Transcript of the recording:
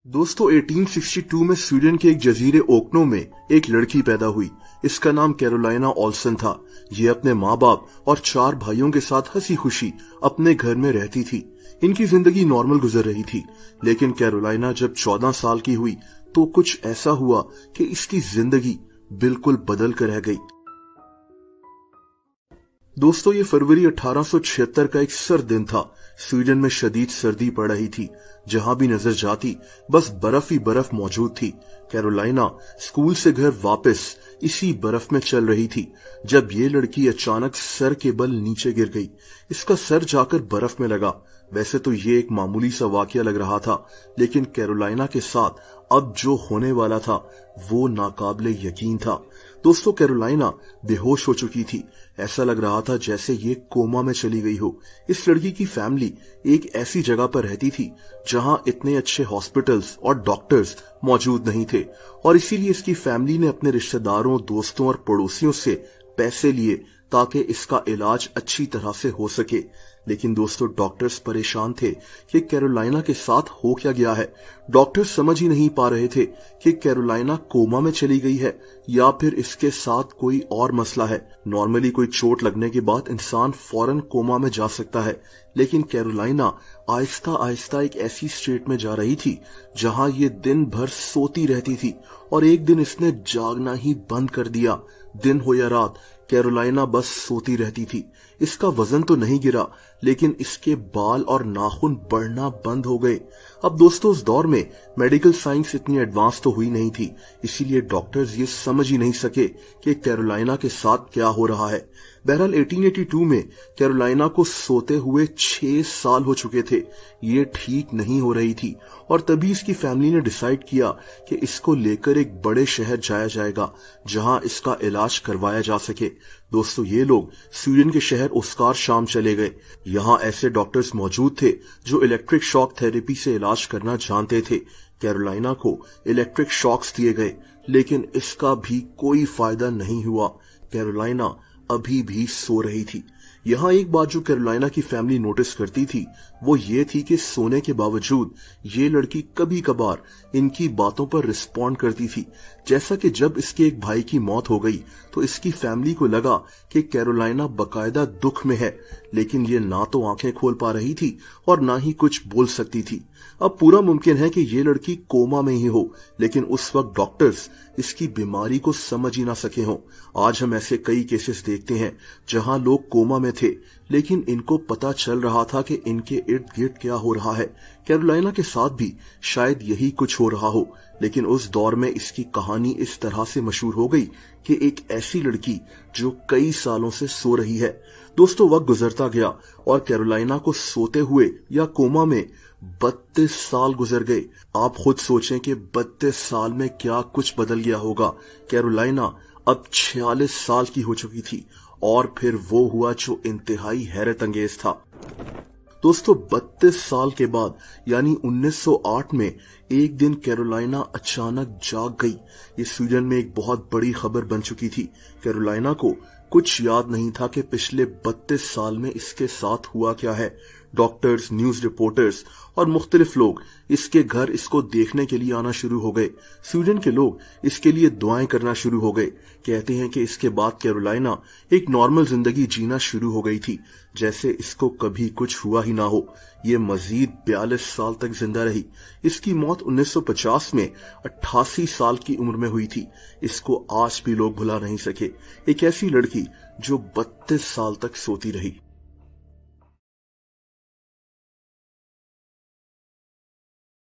दोस्तों 1862 में स्वीडन के एक जजीरे ओकनो में एक लड़की पैदा हुई। इसका नाम कैरोलाइना ओल्सन था। ये अपने माँ बाप और 4 भाइयों के साथ हंसी खुशी अपने घर में रहती थी। इनकी जिंदगी नॉर्मल गुजर रही थी, लेकिन कैरोलाइना जब 14 साल की हुई तो कुछ ऐसा हुआ कि इसकी जिंदगी बिल्कुल बदल कर रह गई। दोस्तों ये फरवरी 1876 का एक सर्द दिन था। स्वीडन में शदीद सर्दी पड़ रही थी। जहां भी नजर जाती बस बर्फ ही बर्फ मौजूद थी। कैरोलाइना स्कूल से घर वापस इसी बर्फ में चल रही थी जब ये लड़की अचानक सर के बल नीचे गिर गई। इसका सर जाकर बर्फ में लगा। वैसे तो ये एक मामूली सा वाकया लग रहा था, लेकिन कैरोलाइना के साथ अब जो होने वाला था वो नाकाबिले यकीन था। दोस्तों कैरोलाइना बेहोश हो चुकी थी। ऐसा लग रहा था जैसे ये कोमा में चली गई हो। इस लड़की की फैमिली एक ऐसी जगह पर रहती थी जहां इतने अच्छे हॉस्पिटल्स और डॉक्टर्स मौजूद नहीं थे, और इसीलिए इसकी फैमिली ने अपने रिश्तेदारों, दोस्तों और पड़ोसियों से पैसे लिए ताकि इसका इलाज अच्छी तरह से हो सके। लेकिन दोस्तों डॉक्टर्स परेशान थे कि कैरोलाइना के साथ हो क्या गया है। डॉक्टर्स समझ ही नहीं पा रहे थे कि कैरोलाइना कोमा में चली गई है या फिर इसके साथ कोई और मसला है। नॉर्मली कोई चोट लगने के बाद इंसान फौरन कोमा में जा सकता है, लेकिन कैरोलाइना आहिस्ता आहिस्ता एक ऐसी स्टेट में जा रही थी जहां ये दिन भर सोती रहती थी, और एक दिन इसने जागना ही बंद कर दिया। दिन हो या रात कैरोलाइना बस सोती रहती थी। इसका वजन तो नहीं गिरा, लेकिन इसके बाल और नाखून बढ़ना बंद हो गए। अब दोस्तों उस दौर में मेडिकल साइंस इतनी एडवांस तो हुई नहीं थी, इसीलिए डॉक्टर्स ये समझ ही नहीं सके कि कैरोलाइना के साथ क्या हो रहा है। बहरहाल 1882 में कैरोलाइना को सोते हुए 6 साल हो चुके थे। ये ठीक नहीं हो रही थी, और तभी इसकी फैमिली ने डिसाइड किया कि इसको लेकर एक बड़े शहर जाया जाएगा जहां इसका इलाज करवाया जा सके। दोस्तों ये लोग स्वीडन के शहर ओस्कारशाम चले गए। यहाँ ऐसे डॉक्टर्स मौजूद थे जो इलेक्ट्रिक शॉक थेरेपी से इलाज करना जानते थे। कैरोलाइना को इलेक्ट्रिक शॉक्स दिए गए, लेकिन इसका भी कोई फायदा नहीं हुआ। कैरोलाइना अभी भी सो रही थी। यहाँ एक बात जो कैरोलाइना की फैमिली नोटिस करती थी वो ये थी कि सोने के बावजूद ये लड़की कभी कभार इनकी बातों पर रिस्पॉन्ड करती थी। जैसा कि जब इसके एक भाई की मौत हो गई तो इसकी फैमिली को लगा कि कैरोलाइना बकायदा दुख में है, लेकिन ये ना तो आंखें खोल पा रही थी और ना ही कुछ बोल सकती थी। अब पूरा मुमकिन है कि ये लड़की कोमा में ही हो, लेकिन उस वक्त डॉक्टर्स इसकी बीमारी को समझ ही ना सके हों। आज हम ऐसे कई केसेस देखते हैं जहां लोग कोमा में थे, लेकिन इनको पता चल रहा था कि इनके इर्द गिर्द क्या हो रहा है। कैरोलाइना के साथ भी शायद यही कुछ हो रहा हो, लेकिन उस दौर में इसकी कहानी इस तरह से मशहूर हो गई कि एक ऐसी लड़की जो कई सालों से सो रही है। दोस्तों वक्त गुजरता गया और कैरोलाइना को सोते हुए या कोमा में 32 साल गुजर गए। आप खुद सोचें कि 32 साल में क्या कुछ बदल गया होगा। कैरोलाइना अब 46 साल की हो चुकी थी, और फिर वो हुआ जो इंतहाई हैरत अंगेज था। दोस्तों 32 साल के बाद यानी 1908 में एक दिन कैरोलाइना अचानक जाग गई। ये स्वीडन में एक बहुत बड़ी खबर बन चुकी थी। कैरोलाइना को कुछ याद नहीं था कि पिछले 32 साल में इसके साथ हुआ क्या है। डॉक्टर्स, न्यूज रिपोर्टर्स और मुख्तलिफ लोग इसके घर इसको देखने के लिए आना शुरू हो गए। स्वीडन के लोग इसके लिए दुआएं करना शुरू हो गए। कहते हैं कि इसके बाद कैरोलाइना एक नॉर्मल जिंदगी जीना शुरू हो गई थी, जैसे इसको कभी कुछ हुआ ही ना हो। ये मजीद 42 साल तक जिंदा रही। इसकी मौत 1950 में 88 साल की उम्र में हुई थी। इसको आज भी लोग भुला नहीं सके। एक ऐसी लड़की जो 32 साल तक सोती रही।